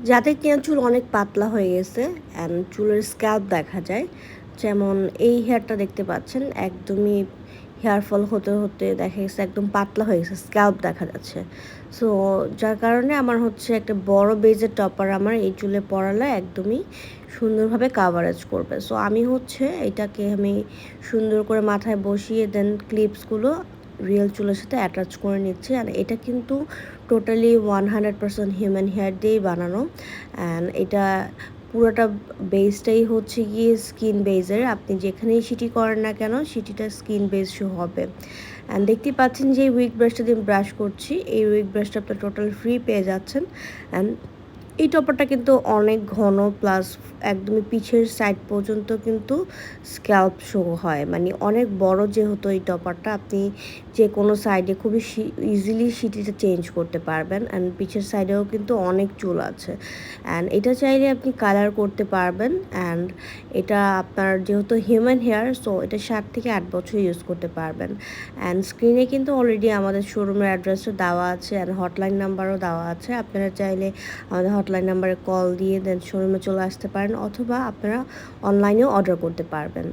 যাদের কিনা চুল অনেক পাতলা হয়ে গেছে অ্যান্ড চুলের স্ক্যাল্প দেখা যায়, যেমন এই হেয়ারটা দেখতে পাচ্ছেন একদমই হেয়ার ফল হতে হতে দেখা গেছে একদম পাতলা হয়ে গেছে, স্ক্যাল্প দেখা যাচ্ছে। সো যার কারণে আমার হচ্ছে একটা বড় বেজের টপার আমার এই চুলে পরালে একদমই সুন্দরভাবে কাভারেজ করবে। সো আমি হচ্ছে এটাকে আমি সুন্দর করে মাথায় বসিয়ে দেন ক্লিপসগুলো রিয়েল চুলের সাথে অ্যাটাচ করে নিচ্ছি। আর এটা কিন্তু টোটালি 100% হিউম্যান হেয়ার দিয়েই বানানো। অ্যান্ড এটা পুরোটা বেসটাই হচ্ছে গিয়ে স্কিন বেজের। আপনি যেখানেই সিটি করেন না কেন সিটিটা স্কিন বেস শো হবে। অ্যান্ড দেখতেই পাচ্ছেন যে এই উইক ব্রাশটা দিয়ে ব্রাশ করছি, এই উইক ব্রাশটা আপনার টোটাল ফ্রি পেয়ে যাচ্ছেন। অ্যান্ড এই টপারটা কিন্তু অনেক ঘন, প্লাস একদমই পিছের সাইড পর্যন্ত কিন্তু স্ক্যাল্প শো হয়, মানে অনেক বড় যেহেতু এই টপারটা আপনি যে কোনো সাইডে খুবই ইজিলি সিটিটা চেঞ্জ করতে পারবেন। অ্যান্ড পিছের সাইডেও কিন্তু অনেক চুল আছে। অ্যান্ড এটা চাইলে আপনি কালার করতে পারবেন। অ্যান্ড এটা আপনার যেহেতু হিউম্যান হেয়ার, সো এটা 7 থেকে 8 বছর ইউজ করতে পারবেন। অ্যান্ড স্ক্রিনে কিন্তু অলরেডি আমাদের শোরুমের অ্যাড্রেসও দেওয়া আছে অ্যান্ড হটলাইন নাম্বারও দেওয়া আছে। আপনারা চাইলে আমাদের হটলাইন নাম্বারে কল দিয়ে দেন শোরুমে চলে আসতে পারেন, অথবা আপনারা অনলাইনেও অর্ডার করতে পারবেন।